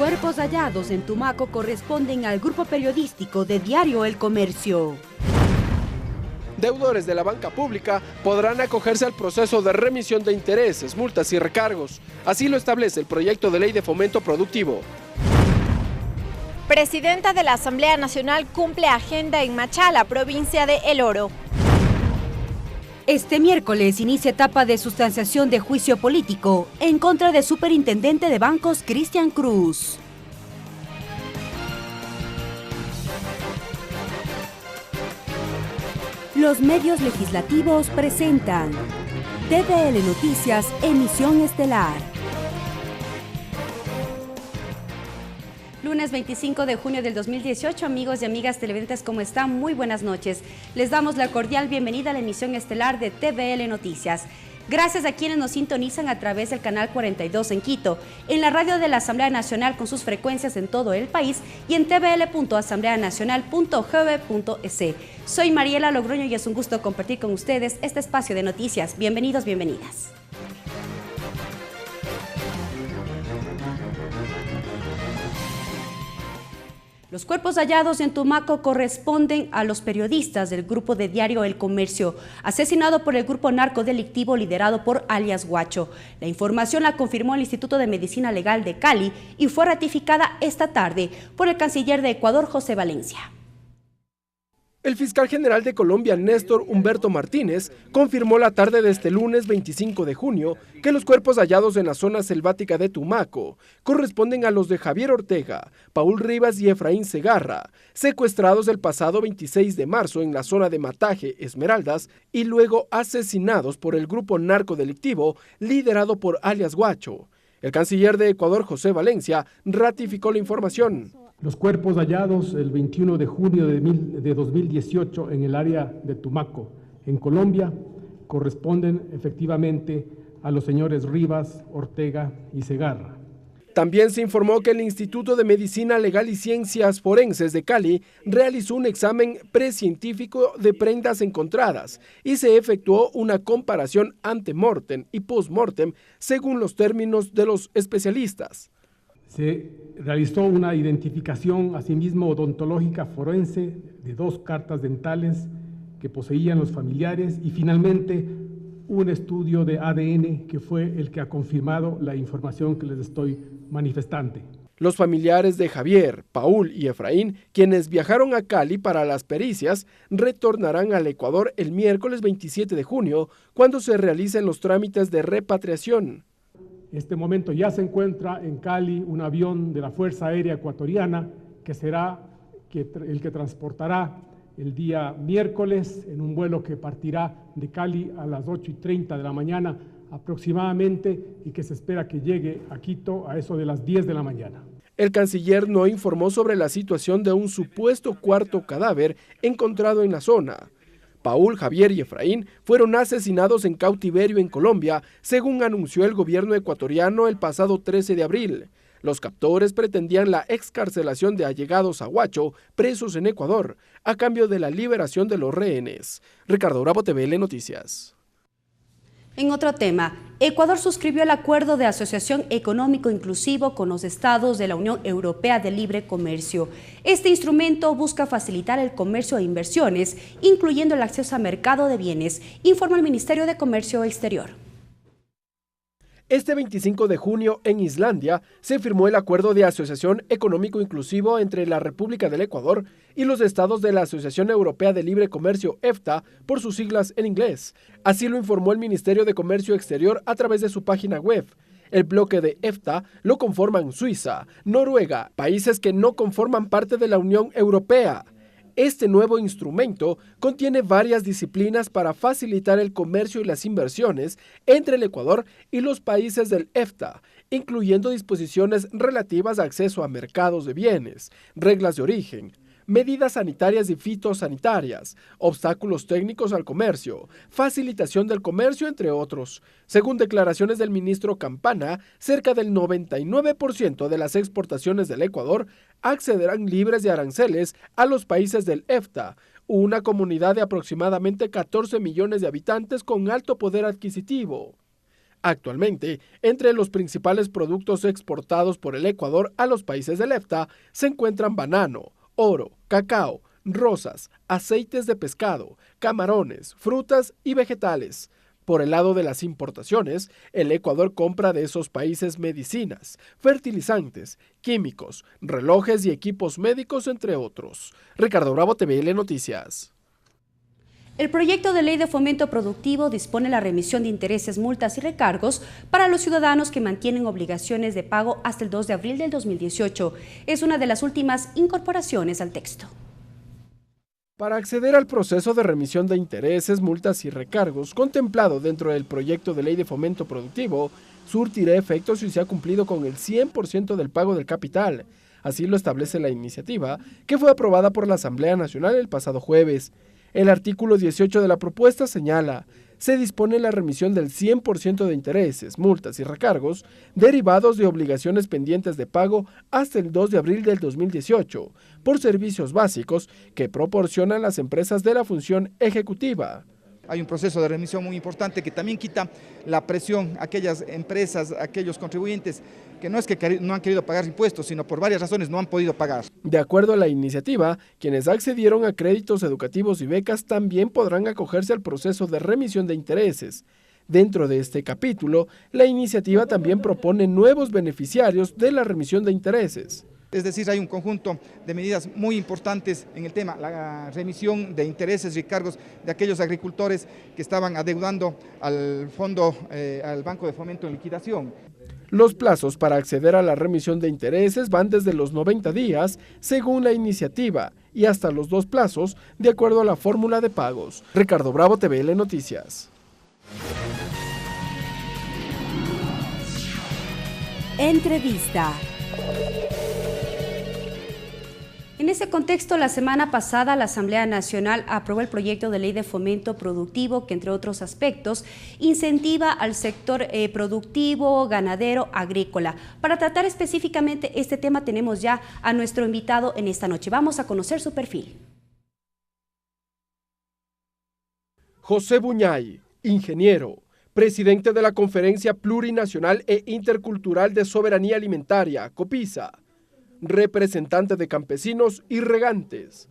cuerpos hallados en Tumaco corresponden al grupo periodístico de Diario El Comercio. Deudores de la banca pública podrán acogerse al proceso de remisión de intereses, multas y recargos. Así lo establece el proyecto de ley de fomento productivo. Presidenta de la Asamblea Nacional cumple agenda en Machala, provincia de El Oro. Este miércoles inicia etapa de sustanciación de juicio político en contra del superintendente de bancos Cristian Cruz. Los medios legislativos presentan TVL Noticias, emisión estelar. Lunes 25 de junio del 2018, amigos y amigas televidentes, ¿cómo están? Muy buenas noches. Les damos la cordial bienvenida a la emisión estelar de TVL Noticias. Gracias a quienes nos sintonizan a través del canal 42 en Quito, en la radio de la Asamblea Nacional con sus frecuencias en todo el país y en tvl.asambleanacional.gov.es. Soy Mariela Logroño y es un gusto compartir con ustedes este espacio de noticias. Bienvenidos, bienvenidas. Los cuerpos hallados en Tumaco corresponden a los periodistas del grupo de Diario El Comercio, asesinado por el grupo narcodelictivo liderado por alias Guacho. La información la confirmó el Instituto de Medicina Legal de Cali y fue ratificada esta tarde por el canciller de Ecuador, José Valencia. El fiscal general de Colombia, Néstor Humberto Martínez, confirmó la tarde de este lunes 25 de junio que los cuerpos hallados en la zona selvática de Tumaco corresponden a los de Javier Ortega, Paul Rivas y Efraín Segarra, secuestrados el pasado 26 de marzo en la zona de Mataje, Esmeraldas, y luego asesinados por el grupo narcodelictivo liderado por alias Guacho. El canciller de Ecuador, José Valencia, ratificó la información. Los cuerpos hallados el 21 de junio de 2018 en el área de Tumaco, en Colombia, corresponden efectivamente a los señores Rivas, Ortega y Segarra. También se informó que el Instituto de Medicina Legal y Ciencias Forenses de Cali realizó un examen precientífico de prendas encontradas y se efectuó una comparación ante-mortem y post-mortem según los términos de los especialistas. Se realizó una identificación asimismo odontológica forense de 2 cartas dentales que poseían los familiares y finalmente un estudio de ADN que fue el que ha confirmado la información que les estoy manifestando. Los familiares de Javier, Paul y Efraín, quienes viajaron a Cali para las pericias, retornarán al Ecuador el miércoles 27 de junio, cuando se realicen los trámites de repatriación. En este momento ya se encuentra en Cali un avión de la Fuerza Aérea Ecuatoriana que será el que transportará el día miércoles en un vuelo que partirá de Cali a las 8:30 de la mañana aproximadamente y que se espera que llegue a Quito a eso de las 10 de la mañana. El canciller no informó sobre la situación de un supuesto cuarto cadáver encontrado en la zona. Paul, Javier y Efraín fueron asesinados en cautiverio en Colombia, según anunció el gobierno ecuatoriano el pasado 13 de abril. Los captores pretendían la excarcelación de allegados a Guacho, presos en Ecuador, a cambio de la liberación de los rehenes. Ricardo Bravo, TVL Noticias. En otro tema, Ecuador suscribió el Acuerdo de Asociación Económico Inclusivo con los estados de la Unión Europea de Libre Comercio. Este instrumento busca facilitar el comercio e inversiones, incluyendo el acceso a mercado de bienes, informó el Ministerio de Comercio Exterior. Este 25 de junio en Islandia se firmó el Acuerdo de Asociación Económico Inclusivo entre la República del Ecuador y los estados de la Asociación Europea de Libre Comercio, EFTA, por sus siglas en inglés. Así lo informó el Ministerio de Comercio Exterior a través de su página web. El bloque de EFTA lo conforman Suiza, Noruega, países que no conforman parte de la Unión Europea. Este nuevo instrumento contiene varias disciplinas para facilitar el comercio y las inversiones entre el Ecuador y los países del EFTA, incluyendo disposiciones relativas a acceso a mercados de bienes, reglas de origen, medidas sanitarias y fitosanitarias, obstáculos técnicos al comercio, facilitación del comercio, entre otros. Según declaraciones del ministro Campana, cerca del 99% de las exportaciones del Ecuador accederán libres de aranceles a los países del EFTA, una comunidad de aproximadamente 14 millones de habitantes con alto poder adquisitivo. Actualmente, entre los principales productos exportados por el Ecuador a los países del EFTA se encuentran banano, oro, cacao, rosas, aceites de pescado, camarones, frutas y vegetales. Por el lado de las importaciones, el Ecuador compra de esos países medicinas, fertilizantes, químicos, relojes y equipos médicos, entre otros. Ricardo Bravo, TVL Noticias. El proyecto de ley de fomento productivo dispone la remisión de intereses, multas y recargos para los ciudadanos que mantienen obligaciones de pago hasta el 2 de abril del 2018. Es una de las últimas incorporaciones al texto. Para acceder al proceso de remisión de intereses, multas y recargos contemplado dentro del proyecto de ley de fomento productivo, surtirá efectos si se ha cumplido con el 100% del pago del capital. Así lo establece la iniciativa, que fue aprobada por la Asamblea Nacional el pasado jueves. El artículo 18 de la propuesta señala: se dispone la remisión del 100% de intereses, multas y recargos derivados de obligaciones pendientes de pago hasta el 2 de abril del 2018 por servicios básicos que proporcionan las empresas de la función ejecutiva. Hay un proceso de remisión muy importante que también quita la presión a aquellas empresas, a aquellos contribuyentes que no es que no han querido pagar impuestos, sino por varias razones no han podido pagar. De acuerdo a la iniciativa, quienes accedieron a créditos educativos y becas también podrán acogerse al proceso de remisión de intereses. Dentro de este capítulo, la iniciativa también propone nuevos beneficiarios de la remisión de intereses. Es decir, hay un conjunto de medidas muy importantes en el tema, la remisión de intereses y cargos de aquellos agricultores que estaban adeudando al fondo, al Banco de Fomento en liquidación. Los plazos para acceder a la remisión de intereses van desde los 90 días, según la iniciativa, y hasta los 2 plazos, de acuerdo a la fórmula de pagos. Ricardo Bravo, TVL Noticias. Entrevista. En ese contexto, la semana pasada la Asamblea Nacional aprobó el proyecto de ley de fomento productivo que, entre otros aspectos, incentiva al sector productivo, ganadero, agrícola. Para tratar específicamente este tema tenemos ya a nuestro invitado en esta noche. Vamos a conocer su perfil. José Buñay, ingeniero, presidente de la Conferencia Plurinacional e Intercultural de Soberanía Alimentaria, COPISA. Representante de campesinos y regantes.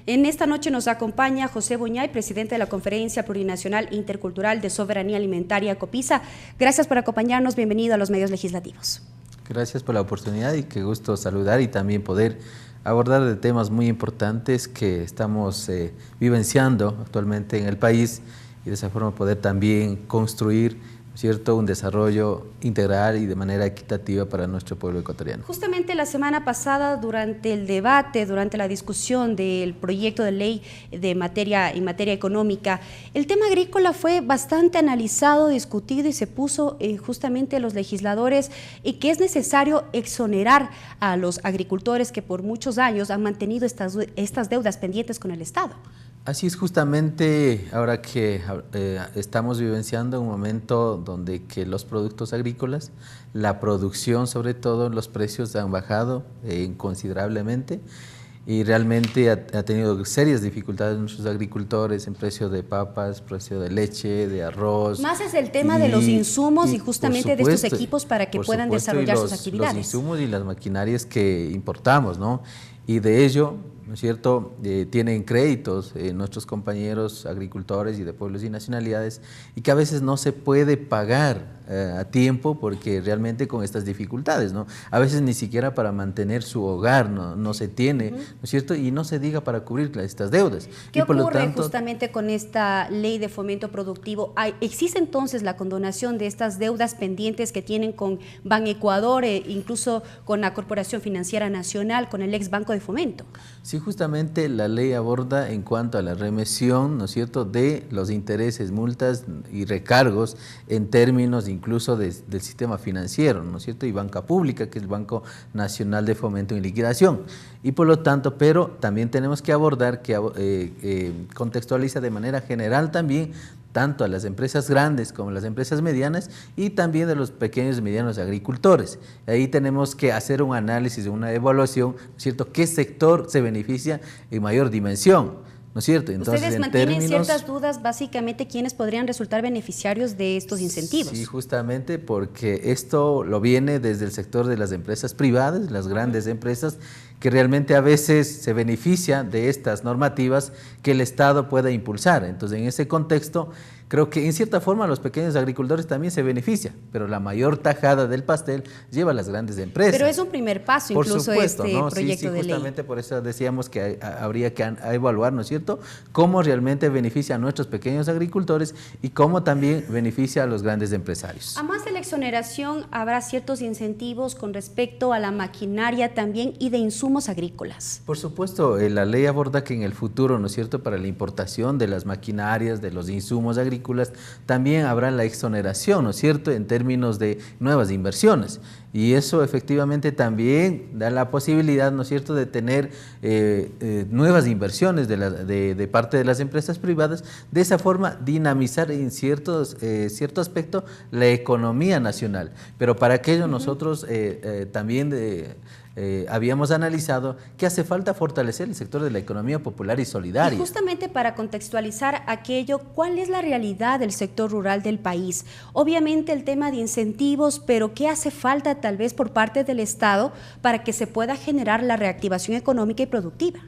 En esta noche nos acompaña José Buñay, presidente de la Conferencia Plurinacional Intercultural de Soberanía Alimentaria, COPISA. Gracias por acompañarnos, bienvenido a los medios legislativos. Gracias por la oportunidad y qué gusto saludar y también poder abordar de temas muy importantes que estamos vivenciando actualmente en el país y de esa forma poder también construir, ¿cierto?, un desarrollo integral y de manera equitativa para nuestro pueblo ecuatoriano. Justamente la semana pasada, durante el debate, durante la discusión del proyecto de ley en materia económica, el tema agrícola fue bastante analizado, discutido y se puso justamente los legisladores que es necesario exonerar a los agricultores que por muchos años han mantenido estas deudas pendientes con el Estado. Así es, justamente ahora que estamos vivenciando un momento donde que los productos agrícolas, la producción sobre todo, los precios han bajado considerablemente y realmente ha tenido serias dificultades nuestros agricultores en precio de papas, precio de leche, de arroz. Más es el tema de los insumos y justamente de estos equipos para que puedan desarrollar sus actividades. Los insumos y las maquinarias que importamos, ¿no? Y de ello, ¿no es cierto?, tienen créditos nuestros compañeros agricultores y de pueblos y nacionalidades y que a veces no se puede pagar a tiempo porque realmente con estas dificultades, ¿no? A veces ni siquiera para mantener su hogar no se tiene, ¿no es cierto? Y no se diga para cubrir estas deudas. ¿Qué ocurre justamente con esta ley de fomento productivo? ¿Existe entonces la condonación de estas deudas pendientes que tienen con Banecuador, incluso con la Corporación Financiera Nacional, con el ex Banco de Fomento? Sí, justamente la ley aborda en cuanto a la remisión, ¿no es cierto?, de los intereses, multas y recargos en términos incluso del sistema financiero, ¿no es cierto?, y banca pública, que es el Banco Nacional de Fomento y Liquidación. Y por lo tanto, pero también tenemos que abordar, que contextualiza de manera general también, tanto a las empresas grandes como a las empresas medianas y también de los pequeños y medianos agricultores. Ahí tenemos que hacer un análisis, una evaluación, ¿cierto?, qué sector se beneficia en mayor dimensión. ¿no es cierto? Entonces, ustedes mantienen ciertas dudas, básicamente, ¿quiénes podrían resultar beneficiarios de estos incentivos? Sí, justamente porque esto lo viene desde el sector de las empresas privadas, las grandes empresas, que realmente a veces se benefician de estas normativas que el Estado pueda impulsar. Entonces, en ese contexto, creo que en cierta forma los pequeños agricultores también se benefician, pero la mayor tajada del pastel lleva a las grandes empresas. Pero es un primer paso, por incluso supuesto, este ¿no? proyecto de ley. Justamente por eso decíamos que habría que evaluar, ¿no es cierto?, cómo realmente beneficia a nuestros pequeños agricultores y cómo también beneficia a los grandes empresarios. A más de la exoneración, habrá ciertos incentivos con respecto a la maquinaria también y de insumos agrícolas. Por supuesto, la ley aborda que en el futuro, ¿no es cierto?, para la importación de las maquinarias, de los insumos agrícolas, también habrá la exoneración, ¿no es cierto?, en términos de nuevas inversiones. Y eso efectivamente también da la posibilidad, ¿no es cierto?, de tener nuevas inversiones de parte de las empresas privadas, de esa forma dinamizar en cierto aspecto la economía nacional. Pero para aquello nosotros también habíamos analizado que hace falta fortalecer el sector de la economía popular y solidaria. Y justamente para contextualizar aquello, ¿cuál es la realidad del sector rural del país? Obviamente el tema de incentivos, pero ¿qué hace falta tal vez por parte del Estado para que se pueda generar la reactivación económica y productiva?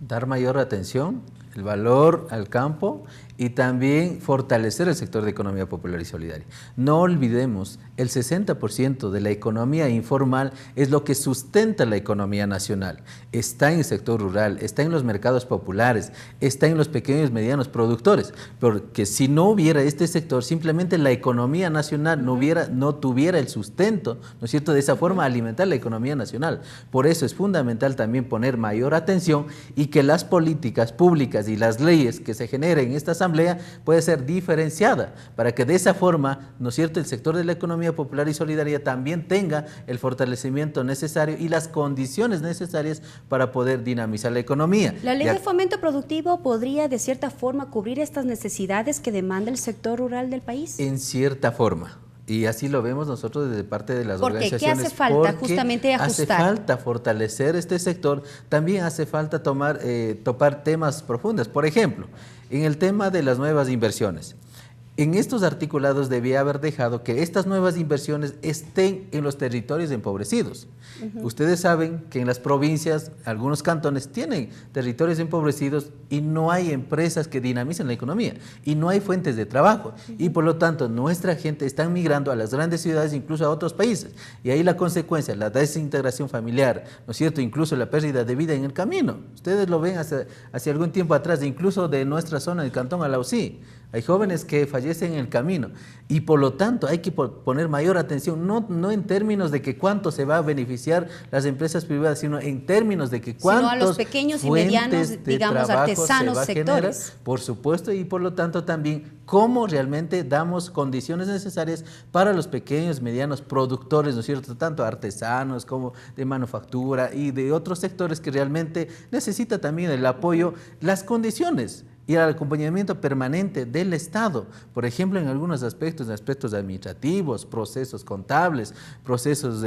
Dar mayor atención, el valor al campo y también fortalecer el sector de economía popular y solidaria. No olvidemos, el 60% de la economía informal es lo que sustenta la economía nacional. Está en el sector rural, está en los mercados populares, está en los pequeños y medianos productores, porque si no hubiera este sector, simplemente la economía nacional no tuviera el sustento, ¿no es cierto?, de esa forma alimentar la economía nacional. Por eso es fundamental también poner mayor atención y que las políticas públicas y las leyes que se generen en esta asamblea puede ser diferenciada para que de esa forma, ¿no es cierto?, el sector de la economía popular y solidaria también tenga el fortalecimiento necesario y las condiciones necesarias para poder dinamizar la economía. ¿La ley de fomento productivo podría de cierta forma cubrir estas necesidades que demanda el sector rural del país? En cierta forma. Y así lo vemos nosotros desde parte de las organizaciones. ¿Qué hace falta justamente ajustar? Hace falta fortalecer este sector, también hace falta topar temas profundos. Por ejemplo, en el tema de las nuevas inversiones. En estos articulados debía haber dejado que estas nuevas inversiones estén en los territorios empobrecidos. Ustedes saben que en las provincias, algunos cantones tienen territorios empobrecidos y no hay empresas que dinamicen la economía y no hay fuentes de trabajo. Y por lo tanto, nuestra gente está migrando a las grandes ciudades, incluso a otros países. Y ahí la consecuencia, la desintegración familiar, ¿no es cierto?, incluso la pérdida de vida en el camino. Ustedes lo ven hace algún tiempo atrás, incluso de nuestra zona del cantón Alausí. Hay jóvenes que fallecen en el camino y por lo tanto hay que poner mayor atención, no en términos de que cuánto se va a beneficiar las empresas privadas, sino en términos de que cuántos a los pequeños y medianos, digamos, artesanos sectores. Generar, por supuesto, y por lo tanto también cómo realmente damos condiciones necesarias para los pequeños, medianos productores, ¿no es cierto?, tanto artesanos como de manufactura y de otros sectores que realmente necesita también el apoyo, las condiciones y el acompañamiento permanente del Estado, por ejemplo, en algunos aspectos administrativos, procesos contables, procesos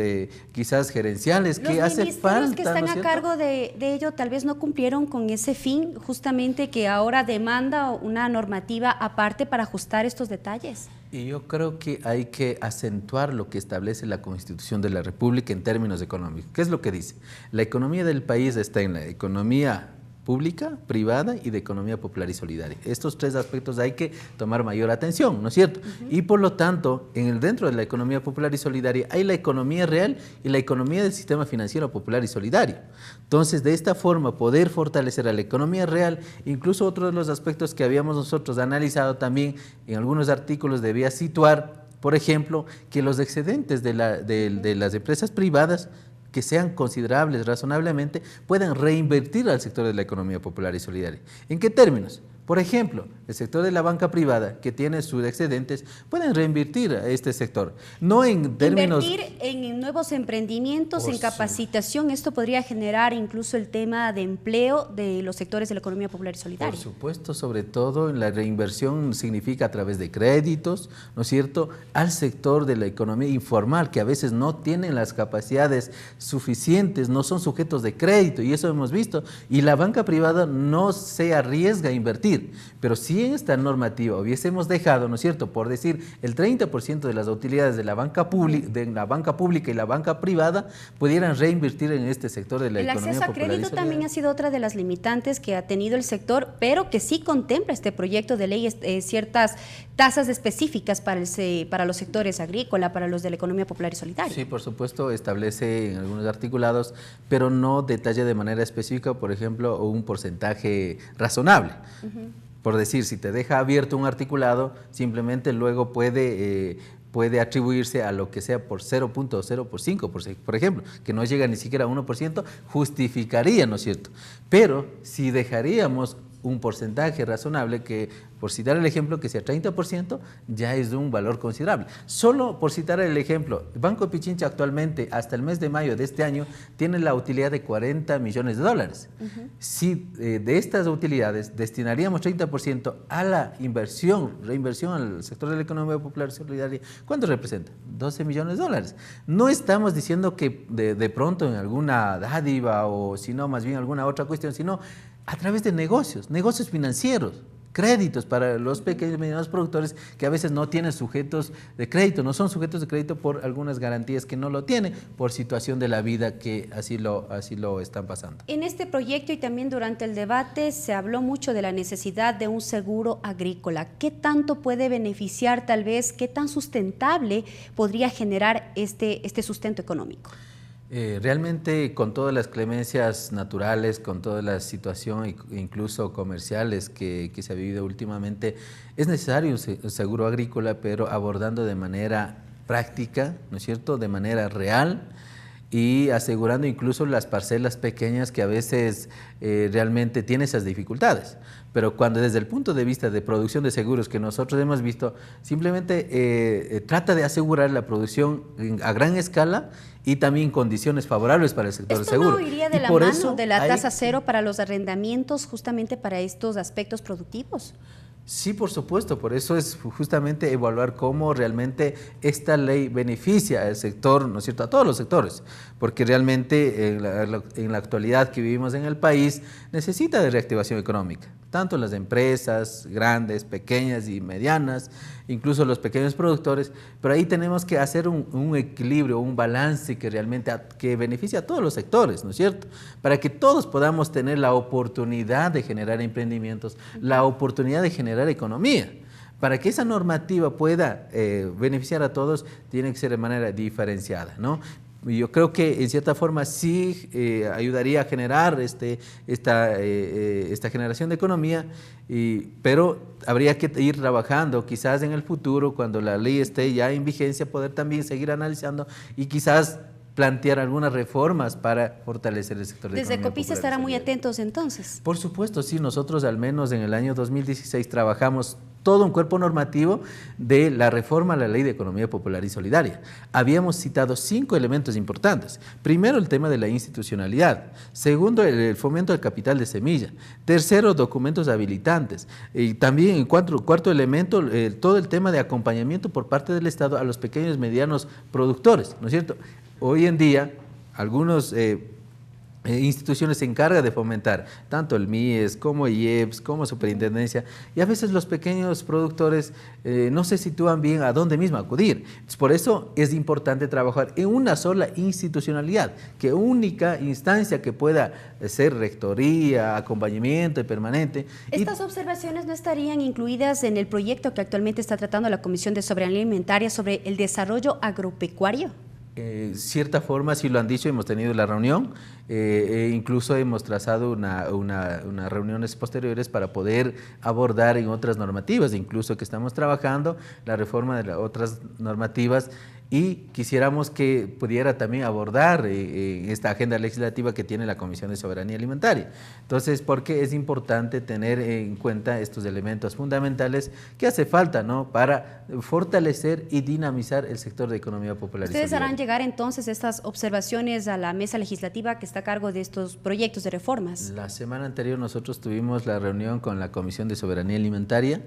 quizás gerenciales, que hace falta. Los ministerios que están a cargo de ello tal vez no cumplieron con ese fin, justamente que ahora demanda una normativa aparte para ajustar estos detalles. Y yo creo que hay que acentuar lo que establece la Constitución de la República en términos económicos. ¿Qué es lo que dice? La economía del país está en la economía pública, privada y de economía popular y solidaria. Estos tres aspectos hay que tomar mayor atención, ¿no es cierto? Y por lo tanto, dentro de la economía popular y solidaria hay la economía real y la economía del sistema financiero popular y solidario. Entonces, de esta forma, poder fortalecer a la economía real, incluso otro de los aspectos que habíamos nosotros analizado también en algunos artículos debía situar, por ejemplo, que los excedentes de las empresas privadas que sean considerables razonablemente, puedan reinvertir al sector de la economía popular y solidaria. ¿En qué términos? Por ejemplo, el sector de la banca privada, que tiene sus excedentes, pueden reinvertir a este sector. No en términos... Invertir en nuevos emprendimientos, en capacitación, esto podría generar incluso el tema de empleo de los sectores de la economía popular y solidaria. Por supuesto, sobre todo en la reinversión significa a través de créditos, ¿no es cierto?, al sector de la economía informal, que a veces no tienen las capacidades suficientes, no son sujetos de crédito, y eso hemos visto, y la banca privada no se arriesga a invertir, pero si en esta normativa hubiésemos dejado, ¿no es cierto?, por decir, el 30% de las utilidades de la banca pública y la banca privada pudieran reinvertir en este sector de la economía popular. El acceso a crédito también ha sido otra de las limitantes que ha tenido el sector, pero que sí contempla este proyecto de ley ciertas tasas específicas para los sectores agrícola, para los de la economía popular y solidaria. Sí, por supuesto, establece en algunos articulados, pero no detalla de manera específica, por ejemplo, un porcentaje razonable. Por decir, si te deja abierto un articulado, simplemente luego puede atribuirse a lo que sea por 0.05%, por ejemplo, que no llega ni siquiera a 1%, justificaría, ¿no es cierto? Pero si dejaríamos un porcentaje razonable que, por citar el ejemplo, que sea 30%, ya es de un valor considerable. Solo por citar el ejemplo, Banco Pichincha actualmente, hasta el mes de mayo de este año, tiene la utilidad de $40 millones. Si de estas utilidades destinaríamos 30% a la reinversión al sector de la economía popular y solidaria, ¿cuánto representa? $12 millones. No estamos diciendo que de pronto en alguna dádiva o si no, más bien alguna otra cuestión, sino a través de negocios financieros, créditos para los pequeños y medianos productores que a veces no tienen sujetos de crédito, no son sujetos de crédito por algunas garantías que no lo tienen, por situación de la vida que así lo están pasando. En este proyecto y también durante el debate se habló mucho de la necesidad de un seguro agrícola. ¿Qué tanto puede beneficiar tal vez, qué tan sustentable podría generar este sustento económico? Realmente con todas las clemencias naturales, con toda la situación incluso comerciales que se ha vivido últimamente, es necesario un seguro agrícola, pero abordando de manera práctica, ¿no es cierto?, de manera real, y asegurando incluso las parcelas pequeñas que a veces realmente tienen esas dificultades. Pero cuando desde el punto de vista de producción de seguros que nosotros hemos visto, simplemente trata de asegurar la producción a gran escala y también condiciones favorables para el sector del seguro. ¿Esto no iría de la mano de la tasa cero para los arrendamientos justamente para estos aspectos productivos? Sí, por supuesto, por eso es justamente evaluar cómo realmente esta ley beneficia al sector, ¿no es cierto?, a todos los sectores, porque realmente en la actualidad que vivimos en el país necesita de reactivación económica, tanto las empresas grandes, pequeñas y medianas, incluso los pequeños productores, pero ahí tenemos que hacer un equilibrio, un balance que realmente que beneficie a todos los sectores, ¿no es cierto?, para que todos podamos tener la oportunidad de generar emprendimientos, la oportunidad de generar economía. Para que esa normativa pueda beneficiar a todos, tiene que ser de manera diferenciada, ¿no? Yo creo que en cierta forma sí ayudaría a generar esta generación de economía, pero habría que ir trabajando quizás en el futuro, cuando la ley esté ya en vigencia, poder también seguir analizando y quizás plantear algunas reformas para fortalecer el sector de economía popular. Desde Copice estarán muy atentos entonces. Por supuesto, sí, nosotros al menos en el año 2016 trabajamos todo un cuerpo normativo de la reforma a la Ley de Economía Popular y Solidaria. Habíamos citado 5 elementos importantes. Primero, el tema de la institucionalidad. Segundo, el fomento del capital de semilla. Tercero, documentos habilitantes. Y también, en cuarto elemento, todo el tema de acompañamiento por parte del Estado a los pequeños y medianos productores, ¿no es cierto? Hoy en día, algunos instituciones se encargan de fomentar, tanto el MIES como IEPS, como Superintendencia, y a veces los pequeños productores no se sitúan bien a dónde mismo acudir. Entonces, por eso es importante trabajar en una sola institucionalidad, que única instancia que pueda ser rectoría, acompañamiento y permanente. ¿Estas observaciones no estarían incluidas en el proyecto que actualmente está tratando la Comisión de Soberanía Alimentaria sobre el desarrollo agropecuario? Cierta forma sí lo han dicho, hemos tenido la reunión, incluso hemos trazado unas reuniones posteriores para poder abordar en otras normativas, incluso que estamos trabajando la reforma de las otras normativas, y quisiéramos que pudiera también abordar esta agenda legislativa que tiene la Comisión de Soberanía Alimentaria. Entonces, porque es importante tener en cuenta estos elementos fundamentales que hace falta, ¿no?, para fortalecer y dinamizar el sector de economía popular. ¿Ustedes harán llegar entonces estas observaciones a la mesa legislativa que está a cargo de estos proyectos de reformas? La semana anterior nosotros tuvimos la reunión con la Comisión de Soberanía Alimentaria,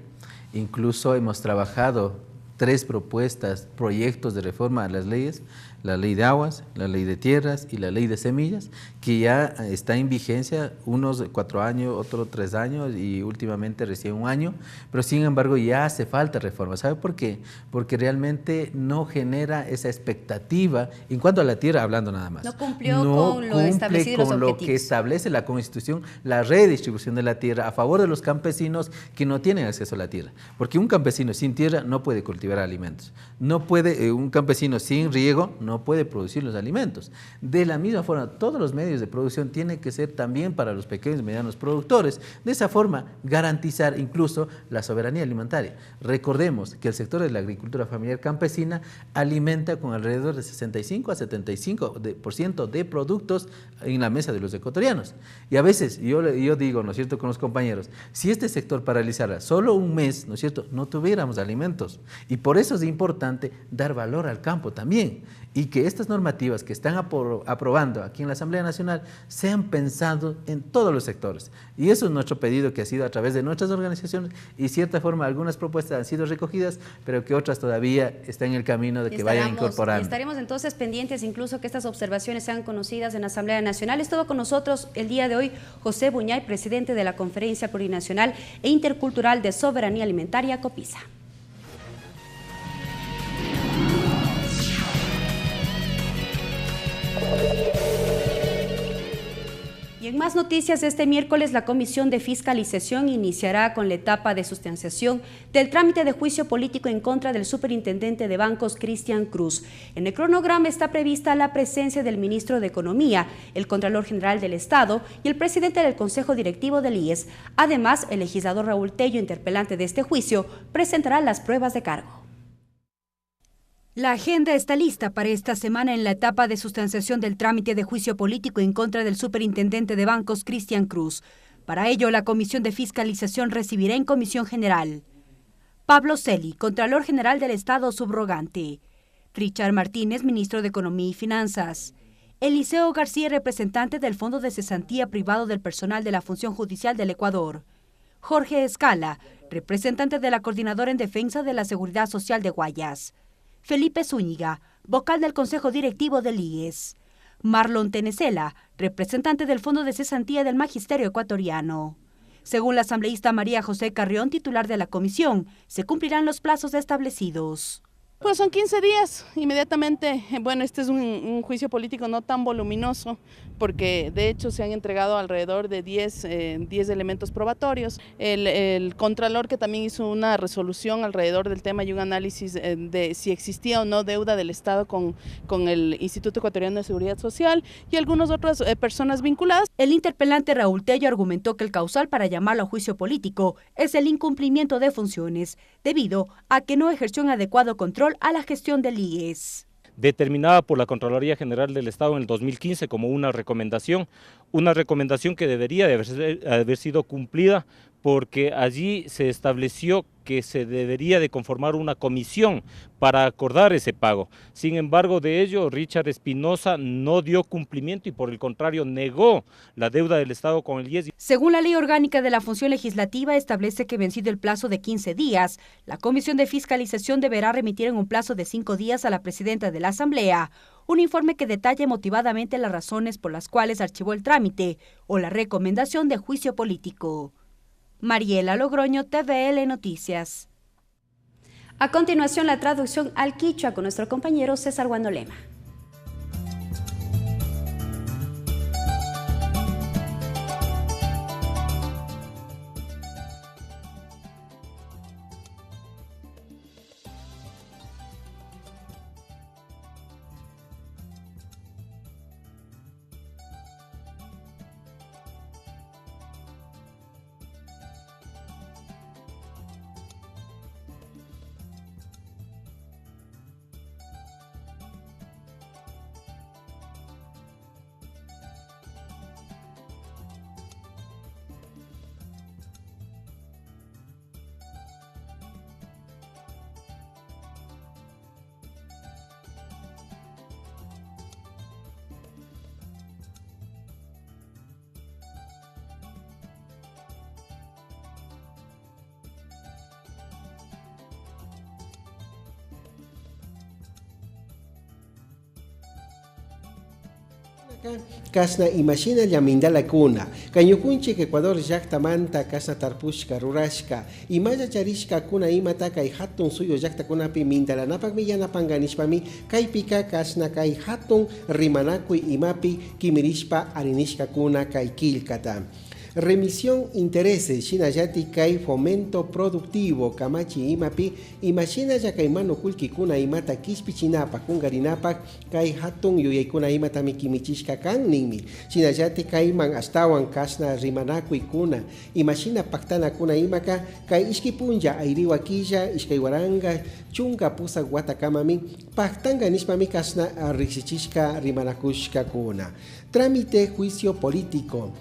incluso hemos trabajado 3 propuestas, proyectos de reforma a las leyes, la ley de aguas, la ley de tierras y la ley de semillas, que ya está en vigencia, unos 4 años, otros 3 años y últimamente recién 1 año, pero sin embargo ya hace falta reforma. ¿Sabe por qué? Porque realmente no genera esa expectativa en cuanto a la tierra, hablando nada más. No cumplió con lo establecido, los objetivos. Con lo que establece la Constitución, la redistribución de la tierra a favor de los campesinos que no tienen acceso a la tierra. Porque un campesino sin tierra no puede cultivar alimentos. No puede, un campesino sin riego no puede producir los alimentos. De la misma forma, todos los medios de producción tienen que ser también para los pequeños y medianos productores. De esa forma, garantizar incluso la soberanía alimentaria. Recordemos que el sector de la agricultura familiar campesina alimenta con alrededor de 65 a 75% de productos en la mesa de los ecuatorianos. Y a veces, yo digo, ¿no es cierto?, con los compañeros, si este sector paralizara solo un mes, ¿no es cierto?, no tuviéramos alimentos. Y por eso es importante dar valor al campo también, y que estas normativas que están aprobando aquí en la Asamblea Nacional sean pensadas en todos los sectores. Y eso es nuestro pedido, que ha sido a través de nuestras organizaciones, y de cierta forma algunas propuestas han sido recogidas, pero que otras todavía están en el camino de que vayan incorporando. Estaremos entonces pendientes incluso que estas observaciones sean conocidas en la Asamblea Nacional. Estuvo con nosotros el día de hoy José Buñay, presidente de la Conferencia Plurinacional e Intercultural de Soberanía Alimentaria, COPISA. Y en más noticias, este miércoles la Comisión de Fiscalización iniciará con la etapa de sustanciación del trámite de juicio político en contra del superintendente de bancos, Cristian Cruz. En el cronograma está prevista la presencia del ministro de Economía, el Contralor General del Estado y el presidente del Consejo Directivo del IES. Además, el legislador Raúl Tello, interpelante de este juicio, presentará las pruebas de cargo. La agenda está lista para esta semana en la etapa de sustanciación del trámite de juicio político en contra del superintendente de bancos, Cristian Cruz. Para ello, la Comisión de Fiscalización recibirá en Comisión General Pablo Celi, Contralor General del Estado subrogante; Richard Martínez, Ministro de Economía y Finanzas; Eliseo García, representante del Fondo de Cesantía Privado del Personal de la Función Judicial del Ecuador; Jorge Escala, representante de la Coordinadora en Defensa de la Seguridad Social de Guayas; Felipe Zúñiga, vocal del Consejo Directivo del IES; Marlon Tenecela, representante del Fondo de Cesantía del Magisterio Ecuatoriano. Según la asambleísta María José Carrión, titular de la comisión, se cumplirán los plazos establecidos. Pues son 15 días, inmediatamente. Bueno, este es un juicio político no tan voluminoso, porque de hecho se han entregado alrededor de 10 elementos probatorios. El Contralor, que también hizo una resolución alrededor del tema y un análisis de si existía o no deuda del Estado con el Instituto Ecuatoriano de Seguridad Social, y algunas otras personas vinculadas. El interpelante Raúl Tello argumentó que el causal para llamarlo a juicio político es el incumplimiento de funciones, debido a que no ejerció un adecuado control a la gestión del IES. Determinada por la Contraloría General del Estado en el 2015 como una recomendación que debería de haber sido cumplida, porque allí se estableció que se debería de conformar una comisión para acordar ese pago. Sin embargo, de ello, Richard Espinosa no dio cumplimiento y por el contrario negó la deuda del Estado con el IES. Según la Ley Orgánica de la Función Legislativa, establece que vencido el plazo de 15 días, la Comisión de Fiscalización deberá remitir en un plazo de 5 días a la presidenta de la Asamblea un informe que detalle motivadamente las razones por las cuales archivó el trámite o la recomendación de juicio político. Mariela Logroño, TVL Noticias. A continuación, la traducción al quichua con nuestro compañero César Guandolema. Kasna imagina llamindala kuna. Cañucunchi que Ecuador yaktamanta kasna tarpushka rurashka. Imaya charishka kuna imata kai hatun suyo yakta kunapi mindala napak millana panganishpami kai pika kasna kai hatun rimanakui imapi kimirishpa arinishka kuna kai kilkata. Remisión intereses, Shinayati kai fomento productivo, Kamachi imapi, imagina ya kai mano kulki kuna imata kishpi chinapa, kungarinapa, kai hatun yuyaikuna imata mikimichishka kan nimi, Shinayati kai man astawan kasna rimanaku ikuna, imagina paktana kuna imaka, kai iskipunja airiwa killa, iskaiwaranga, chunga pusa guatakamami, paktanga nishpami kasna rixichishka rimanakushka kuna. Trámite juicio político.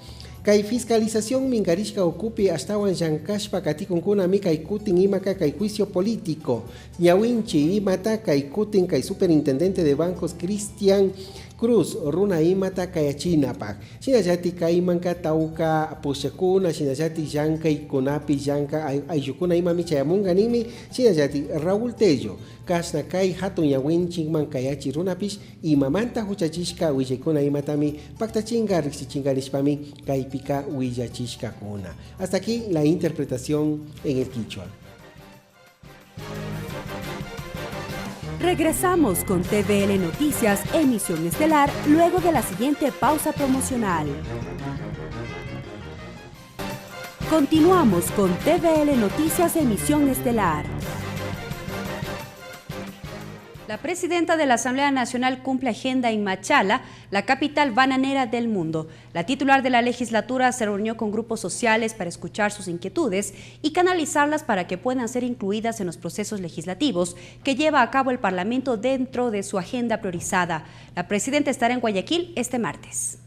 Kai fiscalización mingarishka ocupi astawan llankashpa katikunkuna mi kai kutin imaka kai juicio político. Ñawinchi imata kai kutin kai superintendente de bancos Cristian Cruz runa imata kayachinapak. Shinayati kaimanka tauka pushakuna, shinayati yanka ikunapi yanka ayukuna imami chayamunganimi, shinayati Raúl Tello. Kasna kai hatun yawinchingman kayachi runapish imamanta huchachishka willakuna imatami paktachinga rixichinganishpami kaipika willachishka kuna. Hasta aquí la interpretación en el quichua. Regresamos con TVL Noticias, emisión estelar, luego de la siguiente pausa promocional. Continuamos con TVL Noticias, emisión estelar. La presidenta de la Asamblea Nacional cumple agenda en Machala, la capital bananera del mundo. La titular de la legislatura se reunió con grupos sociales para escuchar sus inquietudes y canalizarlas para que puedan ser incluidas en los procesos legislativos que lleva a cabo el Parlamento dentro de su agenda priorizada. La presidenta estará en Guayaquil este martes.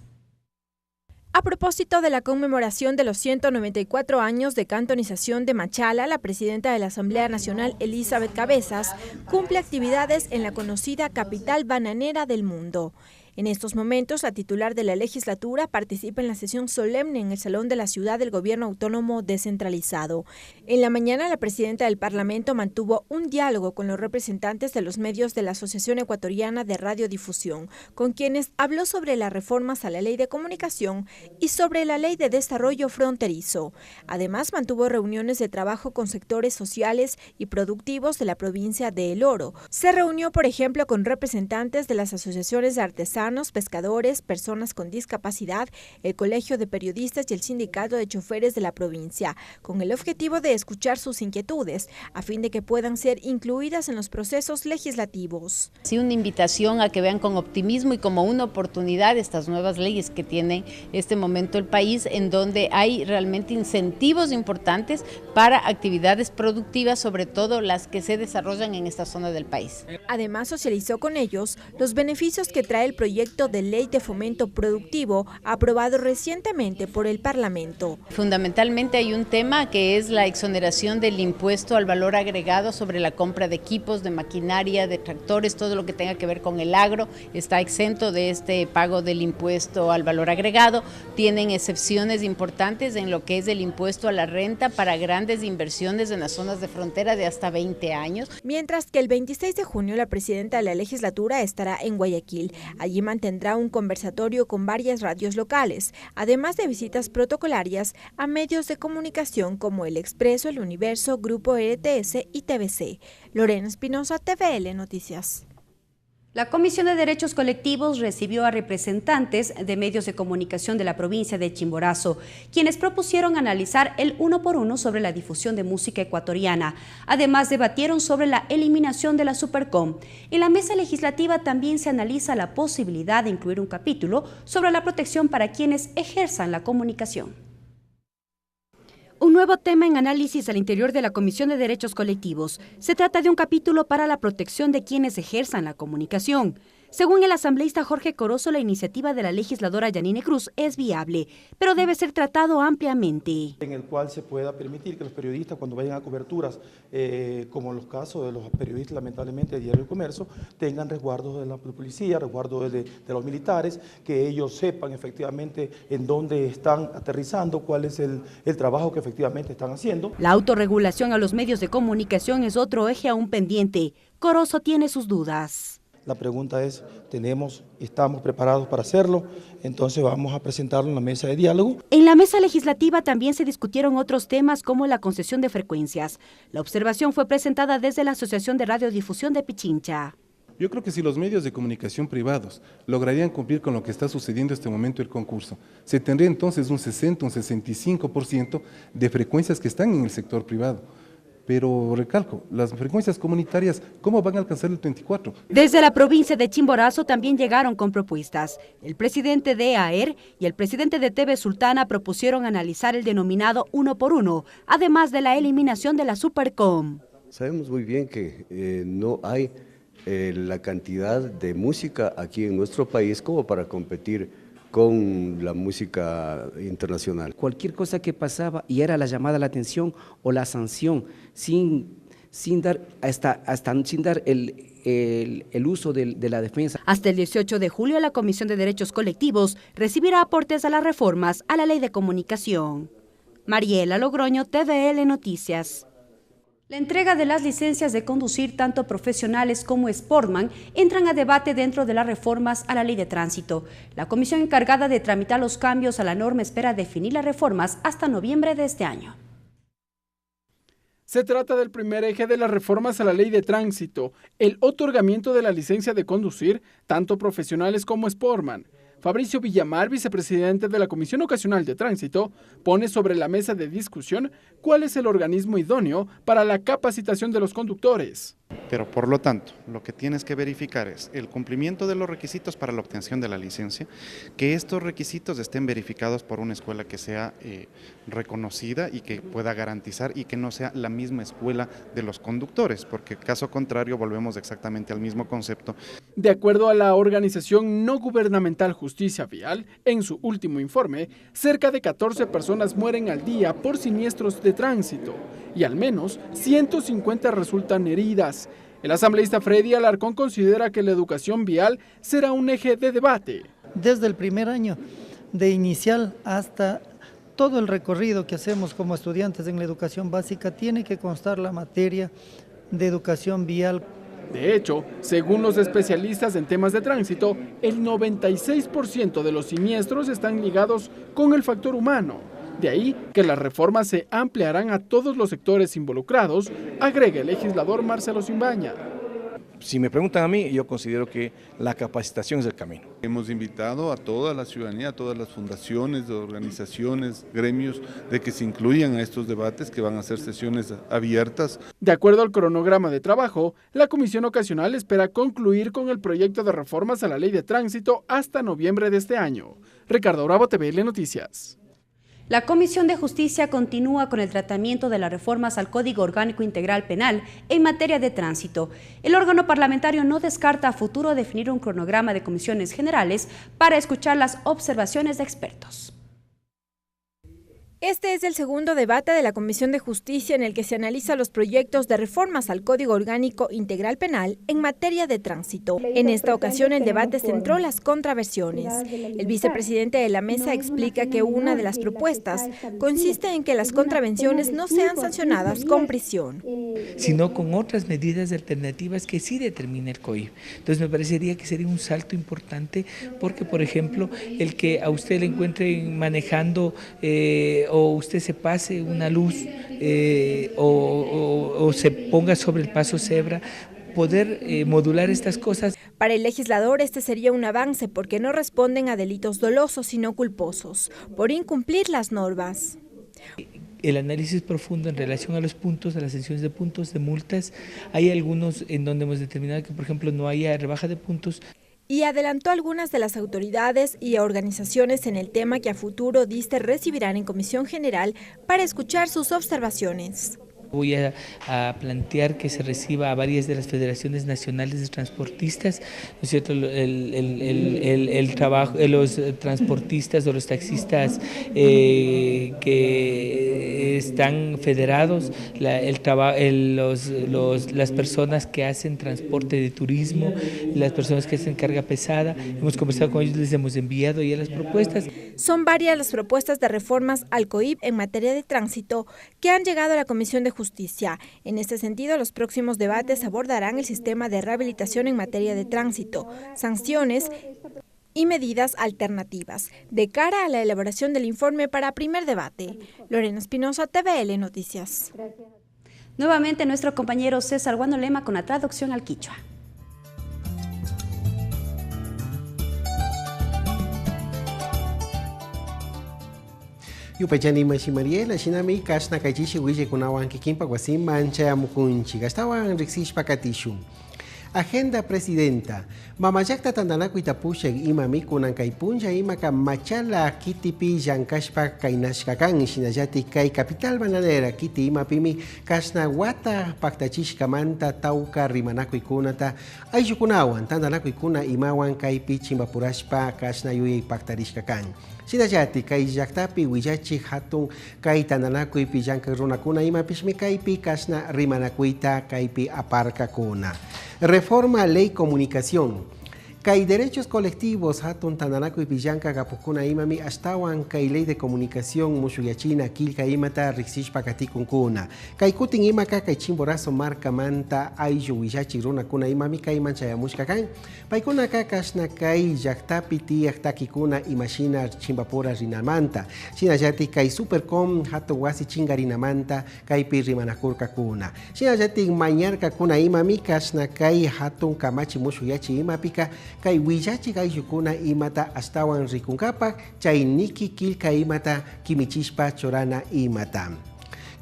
A propósito de la conmemoración de los 194 años de cantonización de Machala, la presidenta de la Asamblea Nacional, Elizabeth Cabezas, cumple actividades en la conocida capital bananera del mundo. En estos momentos, la titular de la legislatura participa en la sesión solemne en el Salón de la Ciudad del Gobierno Autónomo Descentralizado. En la mañana, la presidenta del Parlamento mantuvo un diálogo con los representantes de los medios de la Asociación Ecuatoriana de Radiodifusión, con quienes habló sobre las reformas a la Ley de Comunicación y sobre la Ley de Desarrollo Fronterizo. Además, mantuvo reuniones de trabajo con sectores sociales y productivos de la provincia de El Oro. Se reunió, por ejemplo, con representantes de las asociaciones de artesanos, pescadores, personas con discapacidad, el Colegio de Periodistas y el Sindicato de Choferes de la provincia, con el objetivo de escuchar sus inquietudes, a fin de que puedan ser incluidas en los procesos legislativos. Sí, una invitación a que vean con optimismo y como una oportunidad estas nuevas leyes que tiene este momento el país, en donde hay realmente incentivos importantes para actividades productivas, sobre todo las que se desarrollan en esta zona del país. Además, socializó con ellos los beneficios que trae el proyecto de ley de fomento productivo aprobado recientemente por el Parlamento. Fundamentalmente hay un tema que es la exoneración del impuesto al valor agregado sobre la compra de equipos, de maquinaria, de tractores, todo lo que tenga que ver con el agro está exento de este pago del impuesto al valor agregado. Tienen excepciones importantes en lo que es el impuesto a la renta para grandes inversiones en las zonas de frontera de hasta 20 años. Mientras que el 26 de junio la presidenta de la legislatura estará en Guayaquil. Allí mantendrá un conversatorio con varias radios locales, además de visitas protocolarias a medios de comunicación como El Expreso, El Universo, Grupo RTS y TVC. Lorena Espinosa, TVL Noticias. La Comisión de Derechos Colectivos recibió a representantes de medios de comunicación de la provincia de Chimborazo, quienes propusieron analizar el 1 por 1 sobre la difusión de música ecuatoriana. Además, debatieron sobre la eliminación de la Supercom. En la mesa legislativa también se analiza la posibilidad de incluir un capítulo sobre la protección para quienes ejerzan la comunicación. Un nuevo tema en análisis al interior de la Comisión de Derechos Colectivos. Se trata de un capítulo para la protección de quienes ejerzan la comunicación. Según el asambleísta Jorge Corozo, la iniciativa de la legisladora Yanine Cruz es viable, pero debe ser tratado ampliamente. En el cual se pueda permitir que los periodistas, cuando vayan a coberturas, como en los casos de los periodistas, lamentablemente, de Diario del Comercio, tengan resguardos de la policía, resguardos de los militares, que ellos sepan efectivamente en dónde están aterrizando, cuál es el trabajo que efectivamente están haciendo. La autorregulación a los medios de comunicación es otro eje aún pendiente. Corozo tiene sus dudas. La pregunta es, ¿estamos preparados para hacerlo? Entonces vamos a presentarlo en la mesa de diálogo. En la mesa legislativa también se discutieron otros temas como la concesión de frecuencias. La observación fue presentada desde la Asociación de Radiodifusión de Pichincha. Yo creo que si los medios de comunicación privados lograrían cumplir con lo que está sucediendo en este momento el concurso, se tendría entonces un 60, un 65% de frecuencias que están en el sector privado. Pero recalco, las frecuencias comunitarias, ¿cómo van a alcanzar el 24? Desde la provincia de Chimborazo también llegaron con propuestas. El presidente de AER y el presidente de TV Sultana propusieron analizar el denominado 1 por 1, además de la eliminación de la Supercom. Sabemos muy bien que no hay la cantidad de música aquí en nuestro país como para competir con la música internacional. Cualquier cosa que pasaba y era la llamada a la atención o la sanción sin dar el uso de la defensa. Hasta el 18 de julio la Comisión de Derechos Colectivos recibirá aportes a las reformas a la Ley de Comunicación. Mariela Logroño, TVL Noticias. La entrega de las licencias de conducir tanto profesionales como Sportman entran a debate dentro de las reformas a la Ley de Tránsito. La comisión encargada de tramitar los cambios a la norma espera definir las reformas hasta noviembre de este año. Se trata del primer eje de las reformas a la Ley de Tránsito, el otorgamiento de la licencia de conducir tanto profesionales como Sportman. Fabricio Villamar, vicepresidente de la Comisión Ocasional de Tránsito, pone sobre la mesa de discusión cuál es el organismo idóneo para la capacitación de los conductores. Pero por lo tanto, lo que tienes que verificar es el cumplimiento de los requisitos para la obtención de la licencia, que estos requisitos estén verificados por una escuela que sea reconocida y que pueda garantizar y que no sea la misma escuela de los conductores, porque caso contrario volvemos exactamente al mismo concepto. De acuerdo a la organización no gubernamental Justicia Vial, en su último informe, cerca de 14 personas mueren al día por siniestros de tránsito y al menos 150 resultan heridas. El asambleísta Freddy Alarcón considera que la educación vial será un eje de debate. Desde el primer año de inicial hasta todo el recorrido que hacemos como estudiantes en la educación básica tiene que constar la materia de educación vial. De hecho, según los especialistas en temas de tránsito, el 96% de los siniestros están ligados con el factor humano. De ahí que las reformas se ampliarán a todos los sectores involucrados, agrega el legislador Marcelo Simbaña. Si me preguntan a mí, yo considero que la capacitación es el camino. Hemos invitado a toda la ciudadanía, a todas las fundaciones, organizaciones, gremios, de que se incluyan a estos debates, que van a ser sesiones abiertas. De acuerdo al cronograma de trabajo, la Comisión Ocasional espera concluir con el proyecto de reformas a la Ley de Tránsito hasta noviembre de este año. Ricardo Bravo, TVL Noticias. La Comisión de Justicia continúa con el tratamiento de las reformas al Código Orgánico Integral Penal en materia de tránsito. El órgano parlamentario no descarta a futuro definir un cronograma de comisiones generales para escuchar las observaciones de expertos. Este es el segundo debate de la Comisión de Justicia en el que se analiza los proyectos de reformas al Código Orgánico Integral Penal en materia de tránsito. En esta ocasión el debate centró las contraversiones. El vicepresidente de la mesa explica que una de las propuestas consiste en que las contravenciones no sean sancionadas con prisión, sino con otras medidas alternativas que sí determine el COIP. Entonces me parecería que sería un salto importante porque, por ejemplo, el que a usted le encuentren manejando o usted se pase una luz o se ponga sobre el paso cebra, poder modular estas cosas. Para el legislador este sería un avance porque no responden a delitos dolosos sino culposos por incumplir las normas. El análisis profundo en relación a los puntos, a las sanciones de puntos, de multas, hay algunos en donde hemos determinado que, por ejemplo, no haya rebaja de puntos. Y adelantó algunas de las autoridades y organizaciones en el tema que a futuro dice recibirán en Comisión General para escuchar sus observaciones. Voy a plantear que se reciba a varias de las federaciones nacionales de transportistas, ¿no es cierto? El trabajo de los transportistas o los taxistas que están federados, las personas que hacen transporte de turismo, las personas que hacen carga pesada. Hemos conversado con ellos, les hemos enviado ya las propuestas. Son varias las propuestas de reformas al COIP en materia de tránsito que han llegado a la Comisión de Justicia. En este sentido, los próximos debates abordarán el sistema de rehabilitación en materia de tránsito, sanciones y medidas alternativas, de cara a la elaboración del informe para primer debate. Lorena Espinosa, TVL Noticias. Nuevamente nuestro compañero César Guanolema con la traducción al quichua. Yupachani Mashimariela, Shinami, Kashna Kajishi, Wije Kunawan Kikimpa, Guasim, Mancha, Mukunchi, Gastawan, Rixish Pakatishum. Agenda Presidenta. Mamayakta Tandanaku Itapushek Imami Kunan Kaipunja Imaka Machala Kitipi Yankashpa Kainashkakan Shinajati Kai Capital Bananera Kiti Imapimi Kashna Wata Paktachishka Manta Tauka Rimanaku Ikunata Ayukunawan Tandanaku Ikuna Imawan Kaipi Chimbapurashpa Kashna Yui Paktarishkakan. Sinajati kai jaktapi wijachi hatun kai tananaku ipi jankarunakuna imapishmi kaipi kasna rimanakuita kaipi aparkakuna. Reforma Ley Comunicación. Kai derechos colectivos hatun tananaku ipi janka gapukuna imami astawan kai Ley de Comunicación mushuyachina kilka imata rixishpa katikunkuna. Kai kutin imaka kai chimborazo marca manta ayu wijachi runakuna imami kai manchayamushkakan. Paikuna kakashna kai jaktapi tiaktakikuna imashina chimbapura rinamanta. Shinajati kai supercom hato wasi chingarinamanta kai pirrimanakurka kuna. Shinajati mañarka kuna imami kashna kai hatun kamachi mushuyachi imapika kai wijachi kai yukuna imata astawan rikunkapak chay niki kilka imata kimichishpa chorana imata.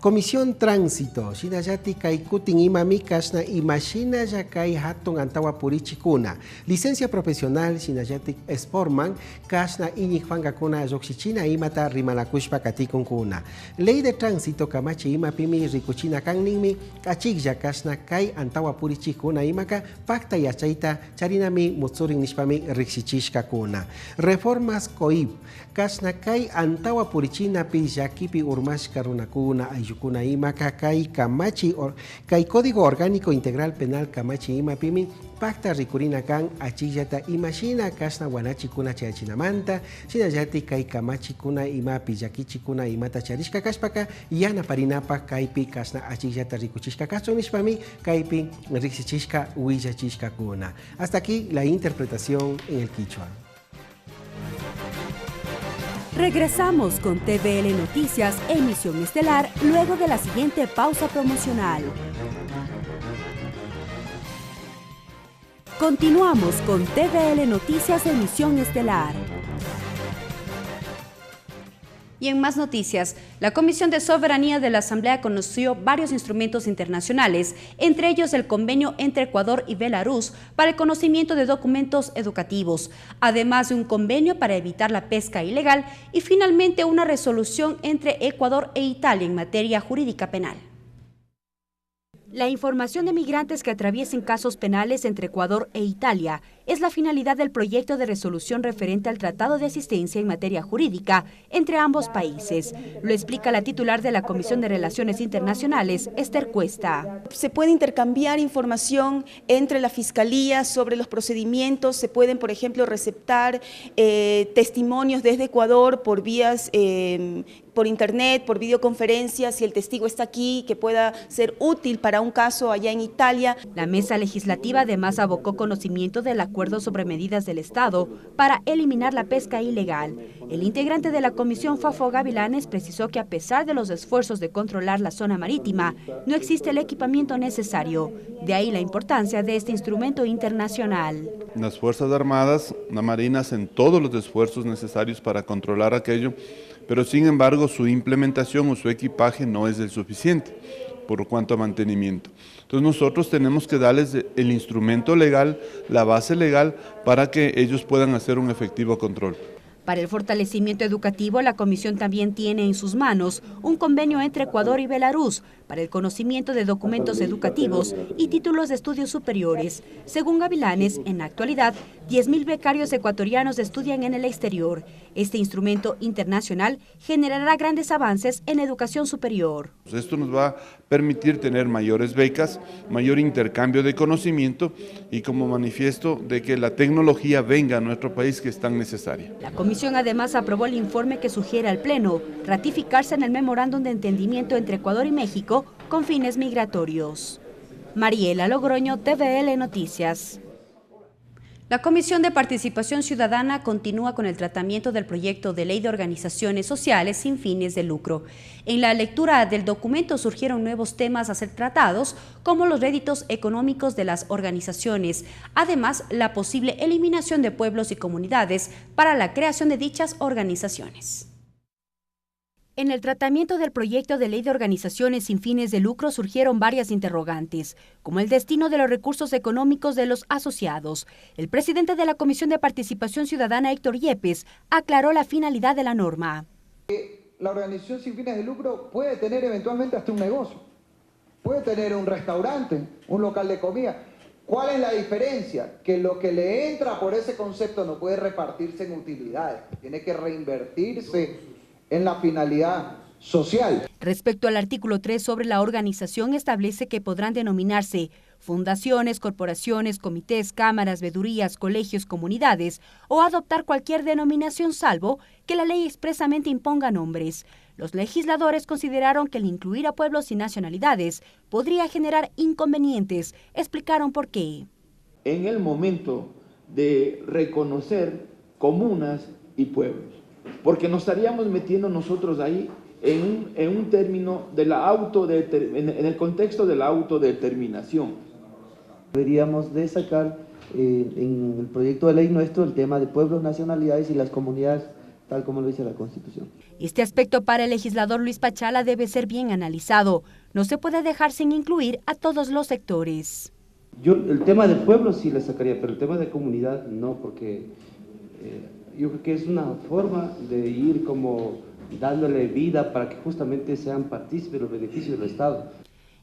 Comisión Tránsito, Shinajati kai kutin imami kashna imashina ya kai hatun antawa purichikuna. Licencia profesional Shinajati Sportman kashna iñikfanga kuna yoxichina imata rimanakushpa katikunkuna. Ley de Tránsito kamachi imapimi rikuchina kanninmi achikya kashna kai antawa purichikuna imaka pakta yachaita charinami mutsurin nishpami rixichishka kuna. Reformas COIP kashna kai antawa purichina pi yakipi urmashka runakuna ayukuna imaka kai kamachi kai Código Orgánico Integral Penal kamachi imapimi pakta rikurina kan achiyata imashina kashna wanachi kuna chayachinamanta shinajati kai kamachi kuna imapi yakichi kuna imata charishka kashpaka yana parinapa kaipi kashna achiyata rikuchishka kachonishpami kaipi rixichishka huillachishka kuna. Hasta aquí la interpretación en el quichua. Regresamos con TVL Noticias, emisión estelar, luego de la siguiente pausa promocional. Continuamos con TVL Noticias, emisión estelar. Y en más noticias, la Comisión de Soberanía de la Asamblea conoció varios instrumentos internacionales, entre ellos el convenio entre Ecuador y Belarus para el conocimiento de documentos educativos, además de un convenio para evitar la pesca ilegal y finalmente una resolución entre Ecuador e Italia en materia jurídica penal. La información de migrantes que atraviesen casos penales entre Ecuador e Italia es la finalidad del proyecto de resolución referente al Tratado de Asistencia en materia jurídica entre ambos países. Lo explica la titular de la Comisión de Relaciones Internacionales, Esther Cuesta. Se puede intercambiar información entre la Fiscalía sobre los procedimientos, se pueden, por ejemplo, receptar testimonios desde Ecuador por vías por internet, por videoconferencia, si el testigo está aquí, que pueda ser útil para un caso allá en Italia. La mesa legislativa además abocó conocimiento del acuerdo sobre medidas del Estado para eliminar la pesca ilegal. El integrante de la comisión, Fafo Gavilanes, precisó que a pesar de los esfuerzos de controlar la zona marítima, no existe el equipamiento necesario. De ahí la importancia de este instrumento internacional. Las Fuerzas Armadas, la Marina hacen todos los esfuerzos necesarios para controlar aquello, pero sin embargo su implementación o su equipaje no es el suficiente por cuanto a mantenimiento. Entonces nosotros tenemos que darles el instrumento legal, la base legal, para que ellos puedan hacer un efectivo control. Para el fortalecimiento educativo, la Comisión también tiene en sus manos un convenio entre Ecuador y Belarus para el conocimiento de documentos educativos y títulos de estudios superiores. Según Gavilanes, en la actualidad, 10.000 becarios ecuatorianos estudian en el exterior. Este instrumento internacional generará grandes avances en educación superior. Esto nos va a permitir tener mayores becas, mayor intercambio de conocimiento y como manifiesto de que la tecnología venga a nuestro país, que es tan necesaria. La Comisión comisión además aprobó el informe que sugiere al Pleno ratificarse en el memorándum de entendimiento entre Ecuador y México con fines migratorios. Mariela Logroño, TVL Noticias. La Comisión de Participación Ciudadana continúa con el tratamiento del proyecto de ley de organizaciones sociales sin fines de lucro. En la lectura del documento surgieron nuevos temas a ser tratados, como los réditos económicos de las organizaciones, además la posible eliminación de pueblos y comunidades para la creación de dichas organizaciones. En el tratamiento del proyecto de ley de organizaciones sin fines de lucro surgieron varias interrogantes, como el destino de los recursos económicos de los asociados. El presidente de la Comisión de Participación Ciudadana, Héctor Yepes, aclaró la finalidad de la norma. La organización sin fines de lucro puede tener eventualmente hasta un negocio, puede tener un restaurante, un local de comida. ¿Cuál es la diferencia? Que lo que le entra por ese concepto no puede repartirse en utilidades, tiene que reinvertirse en la finalidad social. Respecto al artículo 3 sobre la organización, establece que podrán denominarse fundaciones, corporaciones, comités, cámaras, veedurías, colegios, comunidades o adoptar cualquier denominación salvo que la ley expresamente imponga nombres. Los legisladores consideraron que el incluir a pueblos y nacionalidades podría generar inconvenientes. Explicaron por qué. En el momento de reconocer comunas y pueblos, porque nos estaríamos metiendo nosotros ahí en un término de la en el contexto de la autodeterminación. Deberíamos de sacar en el proyecto de ley nuestro el tema de pueblos, nacionalidades y las comunidades, tal como lo dice la Constitución. Este aspecto para el legislador Luis Pachala debe ser bien analizado. No se puede dejar sin incluir a todos los sectores. Yo el tema de pueblos sí le sacaría, pero el tema de comunidad no, porque yo creo que es una forma de ir como dándole vida para que justamente sean partícipes de los beneficios del Estado.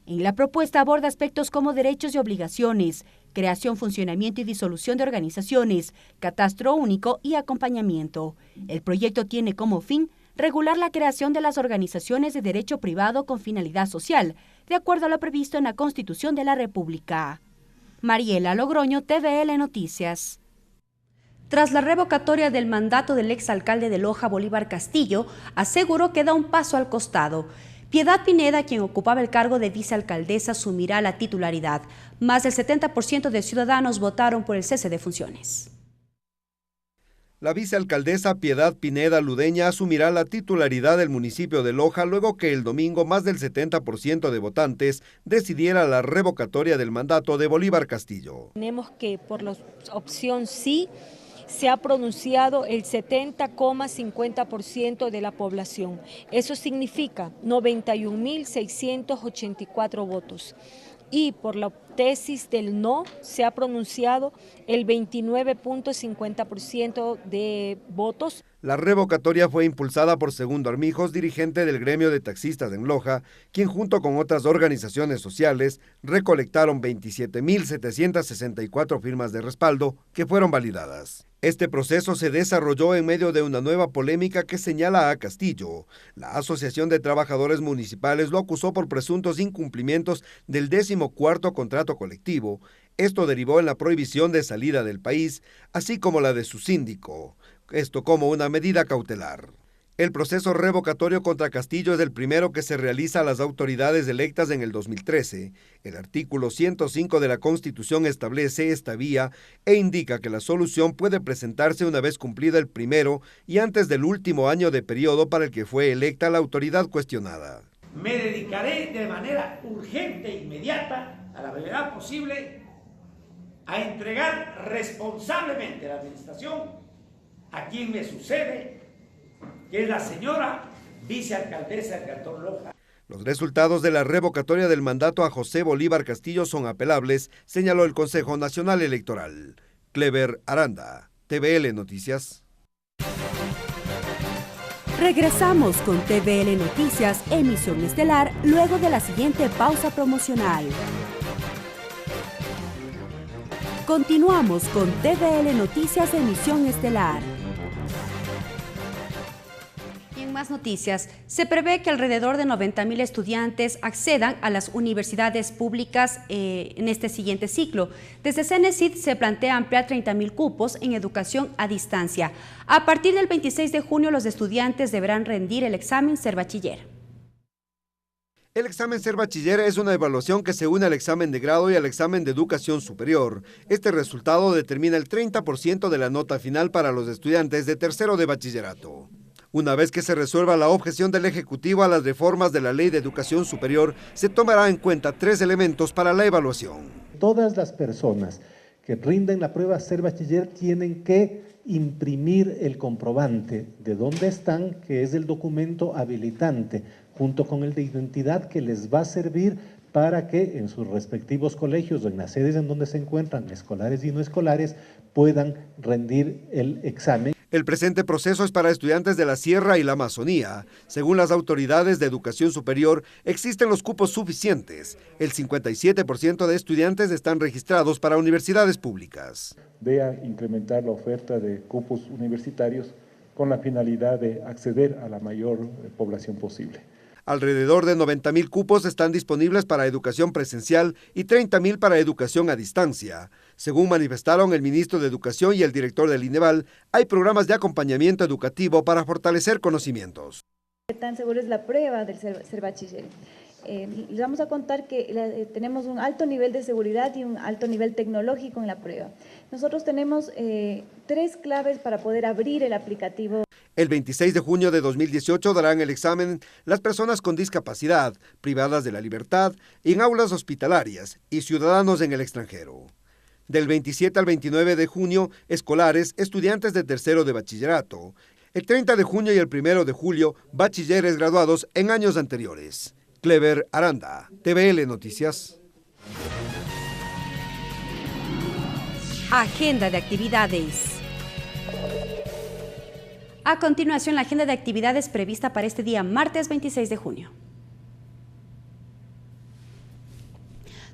En la propuesta aborda aspectos como derechos y obligaciones, creación, funcionamiento y disolución de organizaciones, catastro único y acompañamiento. El proyecto tiene como fin regular la creación de las organizaciones de derecho privado con finalidad social, de acuerdo a lo previsto en la Constitución de la República. Mariela Logroño, TVL Noticias. Tras la revocatoria del mandato del exalcalde de Loja, Bolívar Castillo, aseguró que da un paso al costado. Piedad Pineda, quien ocupaba el cargo de vicealcaldesa, asumirá la titularidad. Más del 70% de ciudadanos votaron por el cese de funciones. La vicealcaldesa Piedad Pineda Ludeña asumirá la titularidad del municipio de Loja luego que el domingo más del 70% de votantes decidiera la revocatoria del mandato de Bolívar Castillo. Tenemos que por la opción sí se ha pronunciado el 70,50% de la población. Eso significa 91.684 votos. Y por la tesis del no se ha pronunciado el 29,50% de votos. La revocatoria fue impulsada por Segundo Armijos, dirigente del gremio de taxistas en Loja, quien junto con otras organizaciones sociales recolectaron 27.764 firmas de respaldo que fueron validadas. Este proceso se desarrolló en medio de una nueva polémica que señala a Castillo. La Asociación de Trabajadores Municipales lo acusó por presuntos incumplimientos del 14º contrato colectivo. Esto derivó en la prohibición de salida del país, así como la de su síndico. Esto como una medida cautelar. El proceso revocatorio contra Castillo es el primero que se realiza a las autoridades electas en el 2013. El artículo 105 de la Constitución establece esta vía e indica que la solución puede presentarse una vez cumplida el primero y antes del último año de periodo para el que fue electa la autoridad cuestionada. Me dedicaré de manera urgente e inmediata, a la brevedad posible, a entregar responsablemente la administración a quien me sucede, que es la señora vicealcaldesa del Cantón Loja. Los resultados de la revocatoria del mandato a José Bolívar Castillo son apelables, señaló el Consejo Nacional Electoral. Clever Aranda, TVL Noticias. Regresamos con TVL Noticias, emisión estelar, luego de la siguiente pausa promocional. Continuamos con TVL Noticias, emisión estelar. más noticias. Se prevé que alrededor de 90.000 estudiantes accedan a las universidades públicas en este siguiente ciclo. Desde CENESID se plantea ampliar 30.000 cupos en educación a distancia. A partir del 26 de junio, los estudiantes deberán rendir el examen Ser Bachiller. El examen Ser Bachiller es una evaluación que se une al examen de grado y al examen de educación superior. Este resultado determina el 30% de la nota final para los estudiantes de tercero de bachillerato. Una vez que se resuelva la objeción del Ejecutivo a las reformas de la Ley de Educación Superior, se tomará en cuenta 3 elementos para la evaluación. Todas las personas que rinden la prueba Ser Bachiller tienen que imprimir el comprobante de dónde están, que es el documento habilitante, junto con el de identidad que les va a servir para que en sus respectivos colegios o en las sedes en donde se encuentran, escolares y no escolares, puedan rendir el examen. El presente proceso es para estudiantes de la Sierra y la Amazonía. Según las autoridades de educación superior, existen los cupos suficientes. El 57% de estudiantes están registrados para universidades públicas. De incrementar la oferta de cupos universitarios con la finalidad de acceder a la mayor población posible. Alrededor de 90.000 cupos están disponibles para educación presencial y 30.000 para educación a distancia. Según manifestaron el ministro de Educación y el director del INEVAL, hay programas de acompañamiento educativo para fortalecer conocimientos. ¿Qué tan seguro es la prueba del Ser Bachiller? Les vamos a contar que tenemos un alto nivel de seguridad y un alto nivel tecnológico en la prueba. Nosotros tenemos 3 claves para poder abrir el aplicativo. El 26 de junio de 2018 darán el examen las personas con discapacidad, privadas de la libertad, en aulas hospitalarias y ciudadanos en el extranjero. Del 27 al 29 de junio, escolares, estudiantes de tercero de bachillerato. El 30 de junio y el 1 de julio, bachilleres graduados en años anteriores. Clever Aranda, TVL Noticias. Agenda de actividades. A continuación, la agenda de actividades prevista para este día, martes 26 de junio.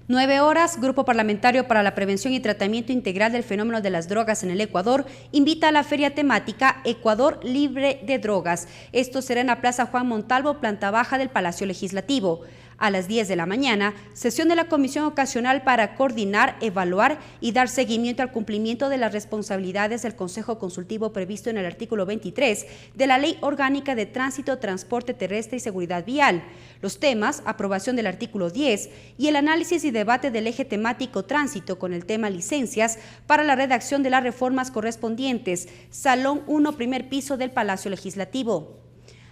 9 horas, Grupo Parlamentario para la Prevención y Tratamiento Integral del Fenómeno de las Drogas en el Ecuador invita a la feria temática Ecuador Libre de Drogas. Esto será en la Plaza Juan Montalvo, planta baja del Palacio Legislativo. A las 10 de la mañana, sesión de la Comisión Ocasional para coordinar, evaluar y dar seguimiento al cumplimiento de las responsabilidades del Consejo Consultivo previsto en el artículo 23 de la Ley Orgánica de Tránsito, Transporte Terrestre y Seguridad Vial. Los temas, aprobación del artículo 10 y el análisis y debate del eje temático tránsito con el tema licencias para la redacción de las reformas correspondientes. Salón 1, primer piso del Palacio Legislativo.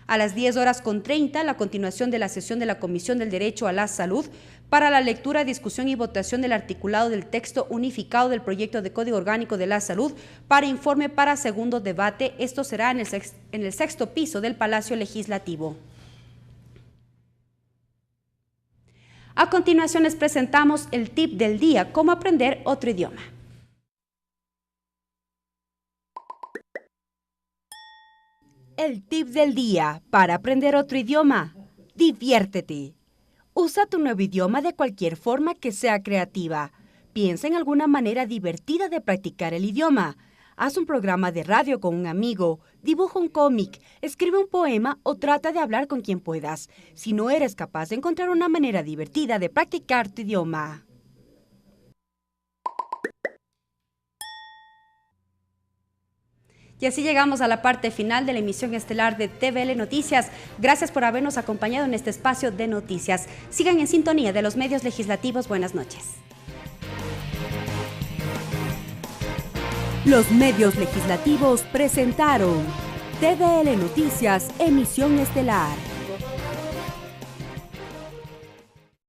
A las 10:30, la continuación de la sesión de la Comisión del Derecho a la Salud para la lectura, discusión y votación del articulado del texto unificado del proyecto de Código Orgánico de la Salud para informe para segundo debate. Esto será en el 6º piso del Palacio Legislativo. A continuación les presentamos el tip del día, cómo aprender otro idioma. El tip del día para aprender otro idioma. Diviértete. Usa tu nuevo idioma de cualquier forma que sea creativa. Piensa en alguna manera divertida de practicar el idioma. Haz un programa de radio con un amigo, dibuja un cómic, escribe un poema o trata de hablar con quien puedas. Si no eres capaz de encontrar una manera divertida de practicar tu idioma. Y así llegamos a la parte final de la emisión estelar de TVL Noticias. Gracias por habernos acompañado en este espacio de noticias. Sigan en sintonía de los medios legislativos. Buenas noches. Los medios legislativos presentaron TVL Noticias, emisión estelar.